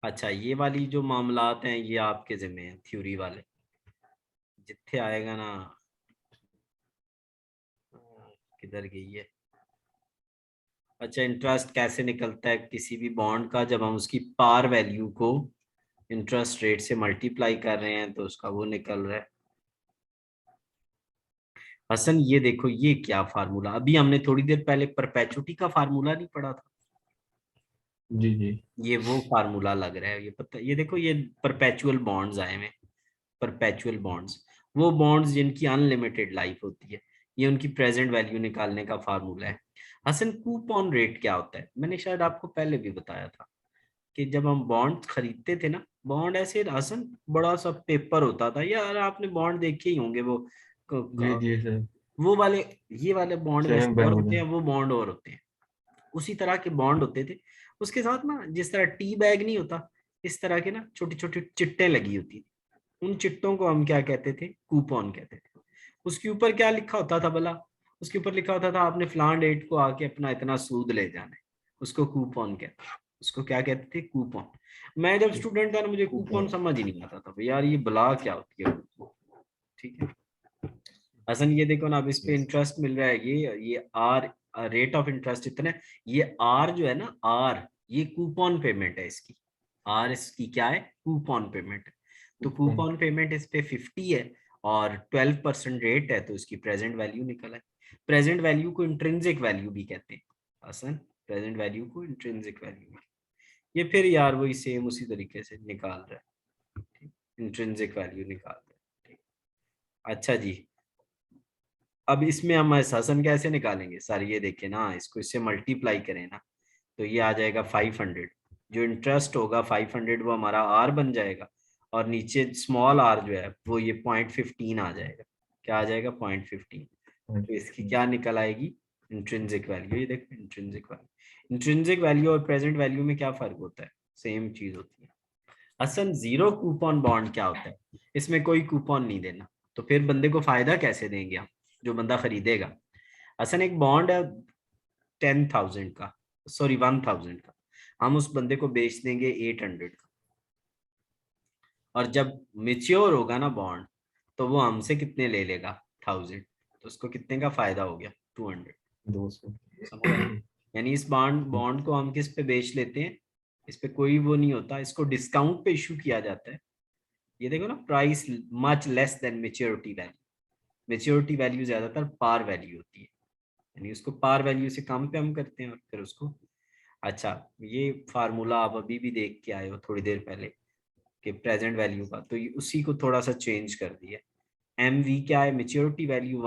अच्छा, ये वाली जो मामलात हैं ये आपके जिम्मे हैं, थ्योरी वाले जिथे आएगा ना। किधर गई है? अच्छा, इंटरेस्ट कैसे निकलता है किसी भी बॉन्ड का, जब हम उसकी पार वैल्यू को इंटरेस्ट रेट से मल्टीप्लाई कर रहे हैं तो उसका वो निकल रहा है। हसन ये देखो, ये क्या फार्मूला, अभी हमने थोड़ी देर पहले परपेचुटी का फार्मूला नहीं पढ़ा था? जी जी। ये वो फार्मूला लग रहा है, ये पता, ये देखो, ये परपेचुअल बॉन्ड्स आए हैं। परपेचुअल बॉन्ड्स, वो बॉन्ड्स जिनकी अनलिमिटेड लाइफ होती है, ये उनकी प्रेजेंट वैल्यू निकालने का फार्मूला है। हसन, कूपन रेट क्या होता है? मैंने शायद आपको पहले भी बताया था कि जब हम बॉन्ड खरीदते थे ना, बॉन्ड ऐसे हसन बड़ा सा पेपर होता था यार, आपने बॉन्ड देखे ही होंगे वो जी जी सर। वो वाले, ये वाले बॉन्ड सेविंग वैसे बैंक और वाला। होते हैं, वो बॉन्ड और होते हैं। उसी तरह के बॉन्ड होते थे। उसके साथ ना, जिस तरह टी बैग नहीं होता, इस तरह के ना छोटी छोटी चिट्टे लगी होती थी। उन चिट्टों को हम क्या कहते थे? कूपन कहते थे। उसके ऊपर क्या लिखा होता था भला? उसके ऊपर लिखा होता था आपने फलान डेट को आके अपना इतना सूद ले जाना है। उसको कूपन कहते हैं। उसको क्या कहते थे? कूपन। मैं जब स्टूडेंट था ना, मुझे कूपन कूपन। समझ ही नहीं आता था भाई, यार ये बला क्या होती है। ठीक है हसन, ये देखो ना, अब इस पे यस। इंटरेस्ट मिल रहा है, ये आर, रेट ऑफ इंटरेस्ट इतना है। ये आर जो है ना, आर, ये कूपन पेमेंट है इसकी। आर इसकी क्या है? कूपन पेमेंट है। तो कूपन। कूपन पेमेंट इस पे 50 है और 12% रेट है, तो इसकी प्रेजेंट वैल्यू निकल है। प्रेजेंट वैल्यू को इंट्रिंसिक वैल्यू भी कहते हैं हसन। प्रेजेंट वैल्यू को इंट्रिंसिक वैल्यू भी। ये फिर यार वही सेम उसी तरीके से निकाल रहा है। इंट्रिंसिक वैल्यू निकाल रहा है। ठीक। अच्छा जी, अब इसमें हम शासन कैसे निकालेंगे सर? ये देखें ना, इसको इससे मल्टीप्लाई करें ना, तो ये आ जाएगा 500। जो इंटरेस्ट होगा 500 वो हमारा आर बन जाएगा। और नीचे स्मॉल आर जो है वो ये 0.15 आ जाएगा। क्या आ जाएगा? 0.15। तो इसकी क्या निकल आएगी? Intrinsic value. ये देखो, इंट्रिंसिक वैल्यू, इंट्रिंसिक वैल्यू और प्रेजेंट वैल्यू में क्या फर्क होता है? सेम चीज होती है। असल जीरो कूपन बॉन्ड क्या होता है? इसमें कोई कूपन नहीं देना। तो फिर बंदे को फायदा कैसे देंगे हम, जो बंदा खरीदेगा? असल एक बॉन्ड है 10,000 का, सॉरी 1,000 का, हम उस बंदे को बेच देंगे 800 का। और जब मिच्योर होगा ना बॉन्ड, तो वो हमसे कितने ले लेगा? 1000। तो उसको कितने का फायदा हो गया? 200। 200। समझ आए? यानी इस बॉन्ड बॉन्ड को हम किस पे बेच लेते हैं? इस पे कोई वो नहीं होता, इसको डिस्काउंट पे इशू किया जाता है। ये देखो ना, price much less than maturity value. Maturity value ज्यादातर पार वैल्यू होती है, यानी उसको पार वैल्यू से कम पे हम करते हैं और फिर उसको। अच्छा, ये फार्मूला आप अभी भी देख के आए हो थोड़ी देर पहले कि प्रेजेंट वैल्यू का, तो ये उसी को थोड़ा सा चेंज कर दिया। एम वी क्या है? Maturity value.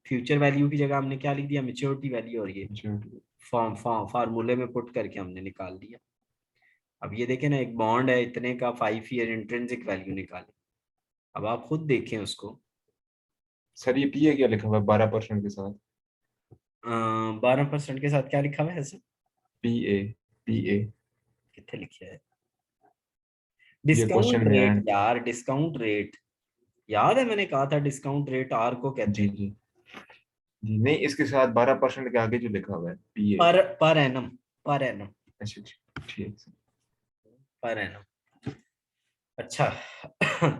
फ्यूचर वैल्यू की जगह हमने क्या लिख दिया? Maturity value. और ये अच्छा। फॉर्म फार्मूले में पुट करके हमने निकाल दिया। अब ये देखें ना, एक बॉन्ड है इतने का, 5 ईयर इंट्रिंसिक वैल्यू निकाले। अब आप खुद देखें उसको। सर ये पीए क्या लिखा हुआ है 12% के साथ? 12% के साथ क्या लिखा हुआ है ऐसे? पीए। पीए। कितने लिखे है? ये क्वेश्चन डिस्काउंट में रेट है। यार, डिस्काउंट रेट। याद है मैंने कहा था डिस्काउंट रेट आर को कहते जी हैं। जी। जी नहीं, इसके साथ 12% के आगे जो लिखा हुआ है पीए। Per annum. Per annum. अच्छा अच्छा, ठीक है। Per annum. अच्छा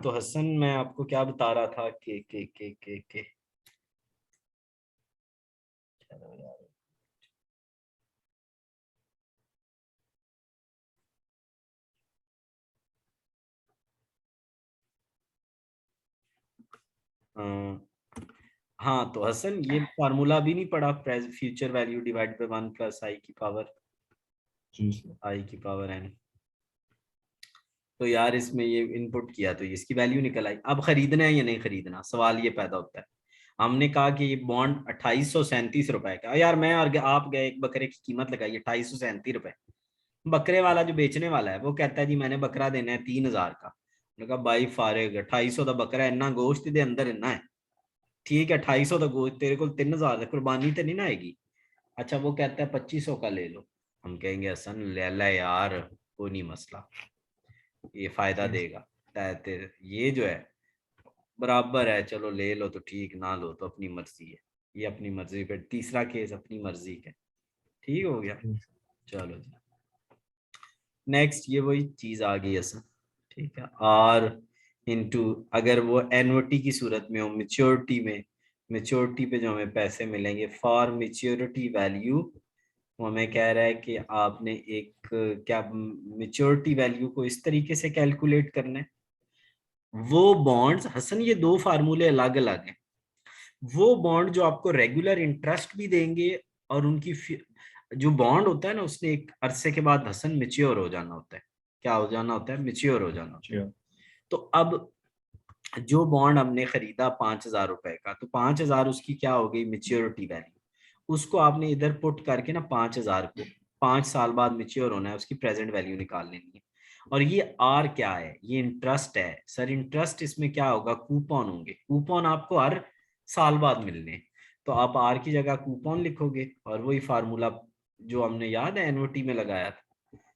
तो हसन, मैं आपको क्या बता रहा था के चलो यार। हाँ तो हसन, ये फार्मूला भी नहीं पढ़ा? फ्यूचर वैल्यू डिवाइड बाय 1 + जी सर। आई की पावर एन। तो यार इसमें ये इनपुट किया तो इसकी वैल्यू निकल आई। अब खरीदना है या नहीं खरीदना, सवाल ये पैदा होता है। हमने कहा कि ये बॉन्ड 2837 रुपए का, यार मैं और आप गए, एक बकरे की कीमत लगाई 2837 रुपए। बकरे वाला जो बेचने वाला है वो कहता है जी मैंने बकरा देना है 3,000 का। मैंने कहा भाई फारेग, 2800 का बकरा, इन्ना गोश्त दे अंदर इन्ना है। ठीक है, 2800 का गोश्त तेरे को 3,000 कुर्बानी तो नहीं ना आएगी। अच्छा, वो कहता है 2500 का ले लो। हम कहेंगे हसन ले ला यार, कोई नहीं मसला, ये फायदा जी देगा। ये जो है बराबर है, चलो ले लो तो ठीक, ना लो तो अपनी मर्जी है। ये अपनी मर्जी पे, तीसरा केस अपनी मर्जी का। ठीक हो गया। जी। चलो जी। नेक्स्ट ये वही चीज आ गई ऐसा, ठीक है। और इनटू अगर वो एनओटी की सूरत में हो, मेच्योरिटी में, मेच्योरिटी पे जो हमें पैसे मिलेंगे फॉर मेच्योरिटी वैल्यू, वो हमें कह रहा है कि आपने एक क्या मेच्योरिटी वैल्यू को इस तरीके से कैलकुलेट करना है। वो बॉन्ड्स, हसन ये दो फार्मूले अलग अलग हैं। वो बॉन्ड जो आपको रेगुलर इंटरेस्ट भी देंगे, और उनकी जो बॉन्ड होता है ना, उसने एक अरसे के बाद हसन मेच्योर हो जाना होता है। क्या हो जाना होता है? मेच्योर हो जाना होता है। तो अब जो बॉन्ड हमने खरीदा 5,000 रुपए का, तो 5,000 उसकी क्या हो गई? Maturity value. उसको आपने इधर पुट करके ना 5,000 को 5 साल बाद मेच्योर होना है, उसकी प्रेजेंट वैल्यू निकाल लेनी है। और ये आर क्या है? ये इंटरेस्ट है सर। इंटरेस्ट इसमें क्या होगा? कूपन होंगे। कूपन आपको हर साल बाद मिलने हैं। तो आप आर की जगह कूपन लिखोगे, और वही फार्मूला जो हमने याद है एनओटी में लगाया था।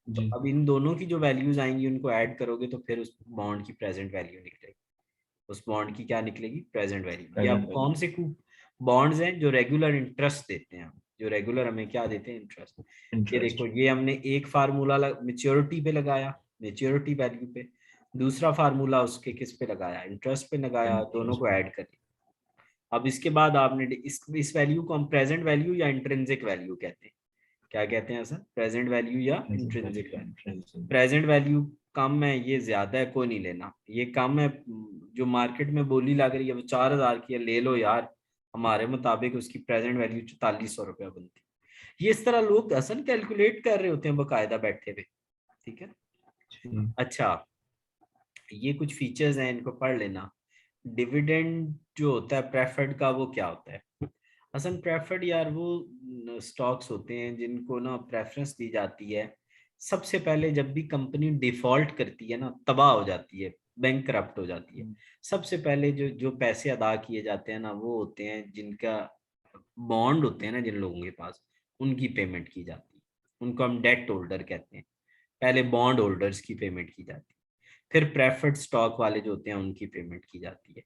तो जी अब इन दोनों की जो वैल्यूज आएंगी उनको ऐड करोगे तो फिर उस बॉन्ड की प्रेजेंट वैल्यू निकलेगी। उस बॉन्ड की क्या निकलेगी? Present value. ये अब प्रेजेंट कौन से बॉन्ड्स हैं जो रेगुलर इंटरेस्ट देते हैं? जो रेगुलर हमें क्या देते हैं? इंटरेस्ट। ये इंटरेस्ट। देखो, ये हमने एक फार्मूला मेच्योरिटी पे लगाया, मेच्योरिटी वैल्यू पे। दूसरा फार्मूला उसके किस पे लगाया? इंटरेस्ट पे लगाया। दोनों को ऐड कर लिया। अब इसके बाद आपने इस वैल्यू को हम प्रेजेंट वैल्यू या इंट्रिंसिक वैल्यू कहते हैं। क्या कहते हैं सर? प्रेजेंट वैल्यू या इंट्रिंसिक वैल्यू। प्रेजेंट वैल्यू कम है, ये ज्यादा है, कोई नहीं लेना। ये कम है, जो मार्केट में बोली लग रही है वो 4,000 की है, ले लो यार। हमारे मुताबिक उसकी प्रेजेंट वैल्यू 4,400 रुपया बनती है। ये इस तरह लोग असल कैलकुलेट कर रहे होते हैं बकायदा बैठे हुए, ठीक है। अच्छा, ये कुछ फीचर्स हैं, इनको पढ़ लेना। डिविडेंड जो होता है प्रेफर्ड का, वो क्या होता है? असल प्रेफर्ड यार वो स्टॉक्स होते हैं जिनको ना प्रेफरेंस दी जाती है। सबसे पहले जब भी कंपनी डिफॉल्ट करती है ना, तबाह हो जाती है, बैंक करप्ट हो जाती है, सबसे पहले जो जो पैसे अदा किए जाते हैं ना, वो होते हैं जिनका बॉन्ड होते हैं ना जिन लोगों के पास, उनकी पेमेंट की जाती है। उनको हम डेट होल्डर कहते हैं। पहले बॉन्ड होल्डर्स की पेमेंट की जाती है, फिर प्रेफर्ड स्टॉक वाले जो होते हैं उनकी पेमेंट की जाती है,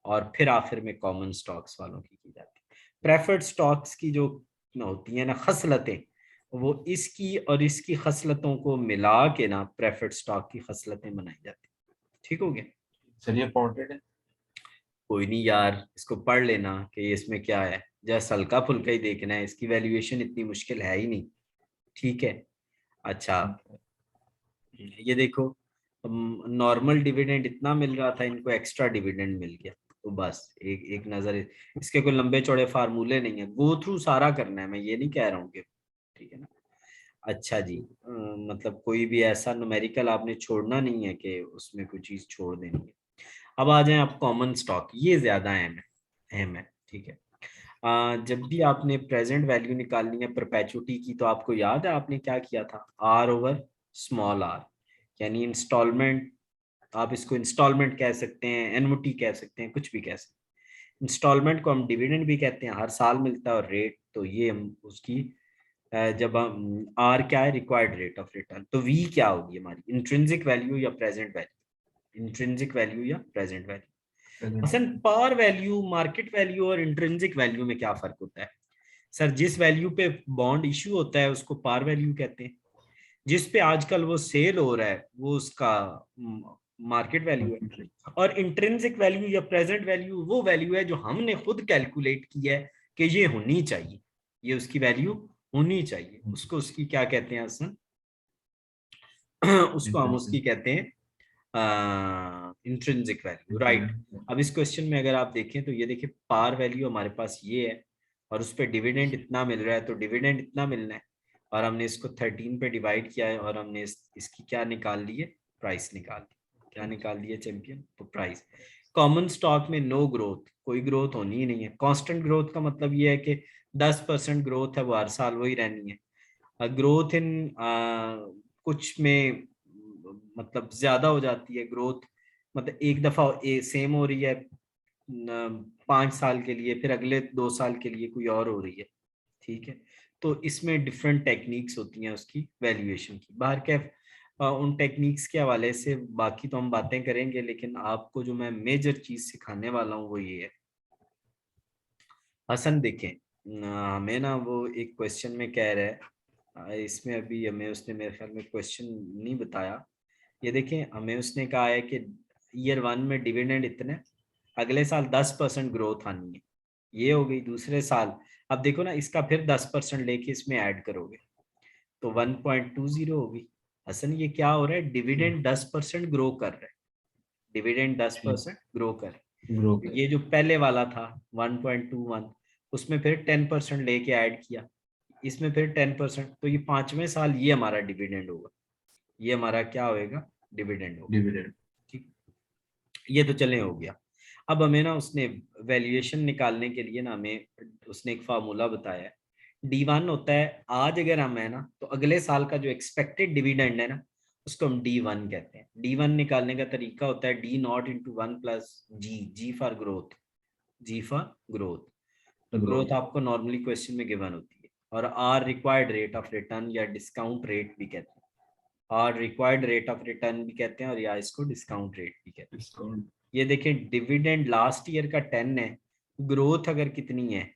और फिर आखिर में कॉमन स्टॉक्स वालों की जाती है। प्रेफर्ड स्टॉक्स की जो होती है ना खसलतें, वो इसकी और इसकी खसलतों को मिला के ना प्रेफर्ड स्टॉक की खसलतें बनाई जाती है। ठीक हो गया? सर ये इम्पोर्टेंट है। कोई नहीं यार, इसको पढ़ लेना कि इसमें क्या है। जस्ट हल्का फुल्का ही देखना है, इसकी वैल्यूएशन इतनी मुश्किल है ही नहीं, ठीक है। अच्छा, ये देखो, नॉर्मल डिविडेंड इतना मिल रहा था, इनको एक्स्ट्रा डिविडेंड मिल गया। तो बस एक एक नजर, इसके कोई लंबे चौड़े फार्मूले नहीं है, गो थ्रू सारा करना है, मैं ये नहीं कह रहा हूँ कि, ठीक है ना। अच्छा जी, मतलब कोई भी ऐसा न्यूमेरिकल आपने छोड़ना नहीं है कि उसमें कोई चीज छोड़ देनी है। अब आ जाए आप कॉमन स्टॉक, ये ज्यादा अहम है, ठीक है। जब भी आपने प्रेजेंट वैल्यू निकालनी है परपेचुटी की, तो आपको याद है आपने क्या किया था? आर ओवर स्मॉल आर, यानी इंस्टॉलमेंट। आप इसको इंस्टॉलमेंट कह सकते हैं, एनओटी कह सकते हैं, कुछ भी कह सकते हैं। इंस्टॉलमेंट को हम डिविडेंड भी कहते हैं, हर साल मिलता है। और रेट तो ये हम उसकी जब हम आर क्या है? Required rate of return. तो वी क्या होगी हमारी? इंट्रिंसिक वैल्यू या प्रेजेंट वैल्यू? इंट्रिंसिक वैल्यू या प्रेजेंट वैल्यू? असल पार वैल्यू, मार्केट वैल्यू और इंट्रिंसिक वैल्यू में क्या फर्क होता है? सर, जिस वैल्यू पे बॉन्ड इश्यू होता है उसको पार वैल्यू कहते हैं। जिस पे आजकल वो सेल हो रहा है वो उसका मार्केट वैल्यू है। और इंट्रिंसिक वैल्यू या प्रेजेंट वैल्यू वो वैल्यू है जो हमने खुद कैलकुलेट की है कि ये होनी चाहिए, ये उसकी वैल्यू होनी चाहिए। उसको उसकी क्या कहते हैं असन? उसको हम उसकी कहते हैं इंट्रिंसिक वैल्यू, राइट। अब इस क्वेश्चन में अगर आप देखें तो ये देखिए, पार वैल्यू हमारे पास ये है, और उस पर डिविडेंड इतना मिल रहा है, तो डिविडेंड इतना मिलना है। और हमने इसको 13 पे डिवाइड किया है, और हमने इसकी क्या निकाल ली है? प्राइस निकाल ली। क्या निकाल दी है चैंपियन? तो प्राइस। कॉमन स्टॉक में नो ग्रोथ, कोई ग्रोथ होनी ही नहीं है। कांस्टेंट ग्रोथ का मतलब ये है कि 10% ग्रोथ है, वो हर साल वही रहनी है। ग्रोथ इन कुछ में मतलब ज्यादा हो जाती है ग्रोथ, मतलब एक दफा सेम हो रही है 5 साल के लिए, फिर अगले 2 साल के लिए कोई और हो रही है, ठीक है। तो इसमें डिफरेंट टेक्निक्स होती हैं उसकी वैल्यूएशन की। बाहर के उन टेक्निक्स के हवाले से बाकी तो हम बातें करेंगे, लेकिन आपको जो मैं मेजर चीज सिखाने वाला हूँ वो ये है। हसन देखें, हमें ना वो एक क्वेश्चन में कह रहा है इसमें अभी हमें उसने मेरे ख्याल में क्वेश्चन नहीं बताया। ये देखें, हमें उसने कहा है कि ईयर 1 में डिविडेंड इतने, अगले साल 10% ग्रोथ आनी है, ये हो गई। दूसरे साल अब देखो ना, इसका फिर 10% लेके इसमें ऐड करोगे तो 1.20 होगी। असल ये क्या हो रहा है, डिविडेंड 10% ग्रो कर रहा है, डिविडेंड 10% ग्रो कर रहा ग्रो है। कर। ये जो पहले वाला था 1.21, उसमें फिर 10% लेके ऐड किया, इसमें फिर 10%, तो ये 5वें साल ये हमारा डिविडेंड होगा, ये हमारा क्या होएगा, डिविडेंड होगा। डिविडेंड। ठीक, ये तो चले हो गया। अब हमें ना उसने वैल्यूएशन निकालने के लिए ना हमें उसने एक फार्मूला बताया है। D1 होता है, आज अगर हम है ना तो अगले साल का जो एक्सपेक्टेड डिविडेंड है ना उसको हम D1 कहते हैं। D1 निकालने का तरीका होता है D0 × 1 + G, G for growth, G for growth. तो ग्रोथ ग्रोथ। आपको नॉर्मली क्वेश्चन में गिवन होती है, और R required rate of return या डिस्काउंट रेट भी कहते हैं, और रिक्वायर्ड रेट ऑफ रिटर्न भी कहते हैं, और या इसको डिस्काउंट रेट भी कहते हैं। डिस्काउंट। ये देखें, डिविडेंड लास्ट ईयर का 10 है, ग्रोथ अगर कितनी है,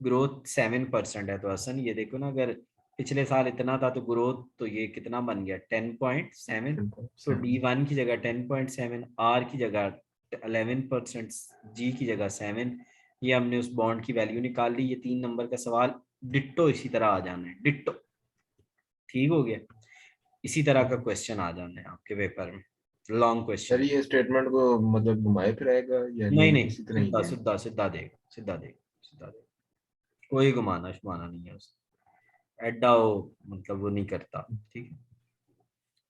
ग्रोथ 7% है। तो हसन ये देखो ना, अगर पिछले साल इतना था तो ग्रोथ तो ये कितना बन गया, 10.7। तो D1 की जगह 10.7, R की जगह 11%, G की जगह 7। ये हमने उस बॉन्ड की वैल्यू निकाल ली। ये 3 नंबर का सवाल डिट्टो इसी तरह आ जाना है, डिट्टो। ठीक हो गया, इसी तरह का क्वेश्चन आ जाना है आपके पेपर में, लॉन्ग सर क्वेश्चन। ये स्टेटमेंट को मतलब घुमाए फिराएगा या नहीं नहीं, नहीं, इसी तरह ही सीधा है? सीधा सीधा देगा, सीधा देगा, सीधा देगा, कोई घुमाना शुमाना नहीं है उसका, एडा वो मतलब वो नहीं करता। ठीक है,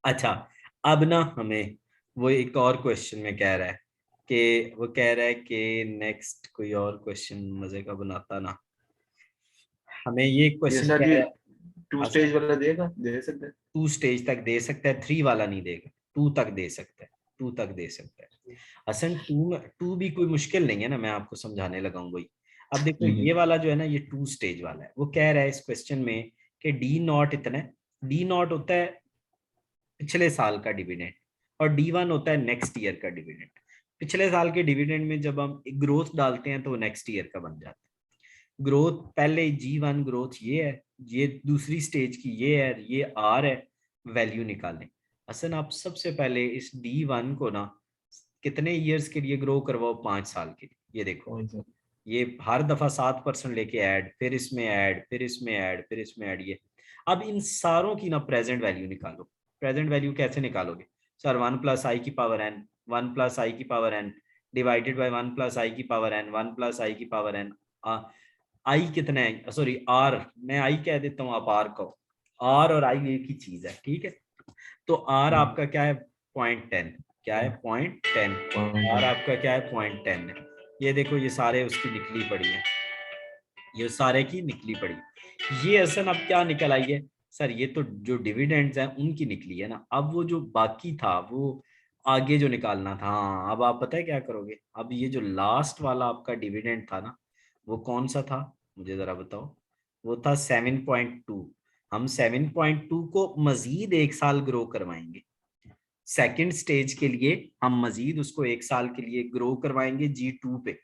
अच्छा। अब ना हमें वो एक और क्वेश्चन में कह रहा है कि वो कह रहा है कि नेक्स्ट कोई और क्वेश्चन मजे का बनाता ना, हमें ये ये क्वेश्चन सर कह ये रहा टू है। स्टेज वाला देगा, दे सकते हैं? 2 स्टेज तक दे सकता है, 3 वाला नहीं देगा, 2 तक दे सकता है, 2 तक दे सकता है। असल 2 में 2 भी कोई मुश्किल नहीं है ना, मैं आपको समझाने लगा हूँ वही। अब देखो ये वाला जो है ना, ये 2 स्टेज वाला है। वो कह रहा है इस क्वेश्चन में कि D0 इतना है, D0 होता है पिछले साल का डिविडेंड, और D1 होता है नेक्स्ट ईयर का डिविडेंड। पिछले साल के डिविडेंड में जब हम ग्रोथ डालते हैं तो वो नेक्स्ट ईयर का बन जाता है। ग्रोथ पहले G1 ग्रोथ ये है, ये दूसरी स्टेज की ये है, ये R है, वैल्यू निकालें। असन आप सबसे पहले इस D1 को ना कितने ईयर्स के लिए ग्रो करवाओ, 5 साल के लिए। ये देखो, कौन सा? ये हर दफा 7% लेके ऐड, फिर इसमें ऐड, फिर इसमें ऐड, फिर इसमें ऐड। ये अब इन सारों की ना प्रेजेंट वैल्यू निकालो। प्रेजेंट वैल्यू कैसे निकालोगे sir, 1 + i⁴n, 1 + i⁴n divided by 1 + i⁴n, 1 + i⁴n। आई कितना है, सॉरी आर, मैं आई कह देता हूँ, आप आर कहो। आर और आई एक ही चीज है, ठीक है। तो आर आपका क्या है, 0.10, क्या है 0.10। पॉइंट आर है। आपका क्या है, 0.10 है। ये देखो ये सारे उसकी निकली पड़ी है, ये सारे की निकली पड़ी। ये असल अब क्या निकल आई है सर, ये तो जो डिविडेंड्स हैं उनकी निकली है ना। अब वो जो बाकी था वो आगे जो निकालना था। हाँ, अब आप पता है क्या करोगे, अब ये जो लास्ट वाला आपका डिविडेंड था ना, वो कौन सा था, मुझे जरा बताओ। वो था 7.2। हम 7.2 को मजीद 1 साल ग्रो करवाएंगे, सेकंड स्टेज के लिए हम मजीद उसको 1 साल के लिए ग्रो करवाएंगे G2 पे।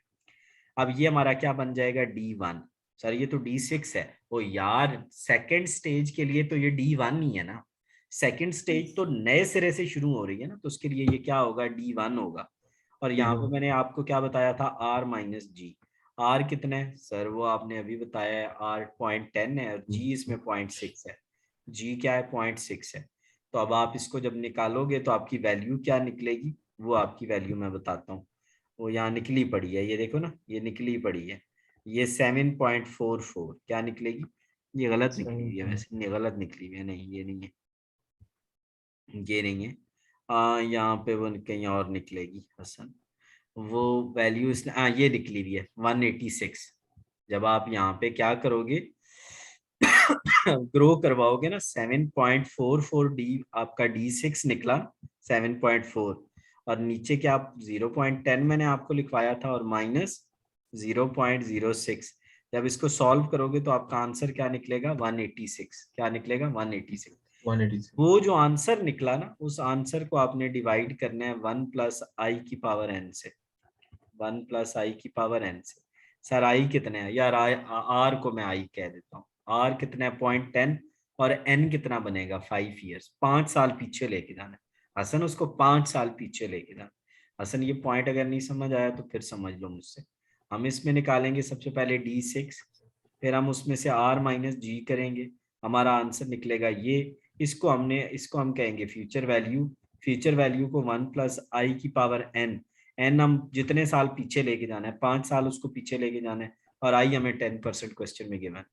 अब ये हमारा क्या बन जाएगा, D1। सर ये तो D6 है। ओ यार, सेकंड स्टेज के लिए तो ये D1 ही है ना, सेकंड स्टेज तो नए सिरे से शुरू हो रही है ना, तो उसके लिए ये क्या होगा, D1 होगा। और यहाँ पे मैंने आपको क्या बताया था, R - G। R कितना है सर, वो आपने अभी बताया है, R 0.10 है, और G इसमें 0.6 है। G क्या है, 0.6 है। तो अब आप इसको जब निकालोगे तो आपकी वैल्यू क्या निकलेगी, वो आपकी वैल्यू मैं बताता हूँ। वो यहाँ निकली पड़ी है, ये देखो ना, ये निकली पड़ी है, ये 7.44 क्या निकलेगी। ये गलत निकली हुई है वैसे, ये गलत निकली हुई है, नहीं ये नहीं है, ये नहीं है। यहाँ पे वो कहीं और निकलेगी हसन, वो वैल्यू इसने ये निकली हुई है 186। जब आप यहाँ पे क्या करोगे ग्रो करवाओगे ना, 7.44 D आपका D6 निकला, 7.4। और नीचे क्या आप 0.10 मैंने आपको लिखवाया था, और -0.06। जब इसको सॉल्व करोगे तो आपका आंसर क्या निकलेगा, 186। क्या निकलेगा, 186। 186। वो जो आंसर निकला ना, उस आंसर को आपने डिवाइड करना है 1 + i⁴n से, 1 + i⁴n से। सर आई कितने है यार, आर को मैं आई कह देता हूँ, आर कितना है, 0.10। और एन कितना बनेगा 5 ईयर्स, 5 साल पीछे लेके जाना है हसन, उसको 5 साल पीछे लेके जाना। हसन ये पॉइंट अगर नहीं समझ आया तो फिर समझ लो मुझसे। हम इसमें निकालेंगे सबसे पहले D6, फिर हम उसमें से R माइनस जी करेंगे, हमारा आंसर निकलेगा ये। इसको हम कहेंगे फ्यूचर वैल्यू। फ्यूचर वैल्यू को 1 प्लस आई की पावर एन, एन हम जितने साल पीछे लेके जाना है 5 साल उसको पीछे लेके जाना है, और आई हमें 10% क्वेश्चन में गिवन।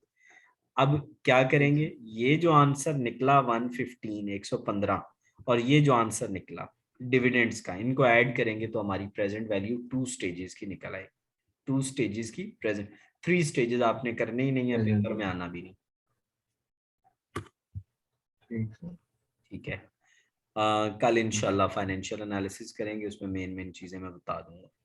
अब क्या करेंगे, ये जो आंसर निकला 115 115, और ये जो आंसर निकला डिविडेंड्स का, इनको ऐड करेंगे तो हमारी प्रेजेंट वैल्यू 2 स्टेजेस की निकल आए। 2 स्टेजेस की प्रेजेंट, 3 स्टेजेस आपने करने ही नहीं है, पेपर में आना भी नहीं। ठीक है, कल इंशाल्लाह फाइनेंशियल एनालिसिस करेंगे, उसमें मेन चीजें मैं बता दूंगा।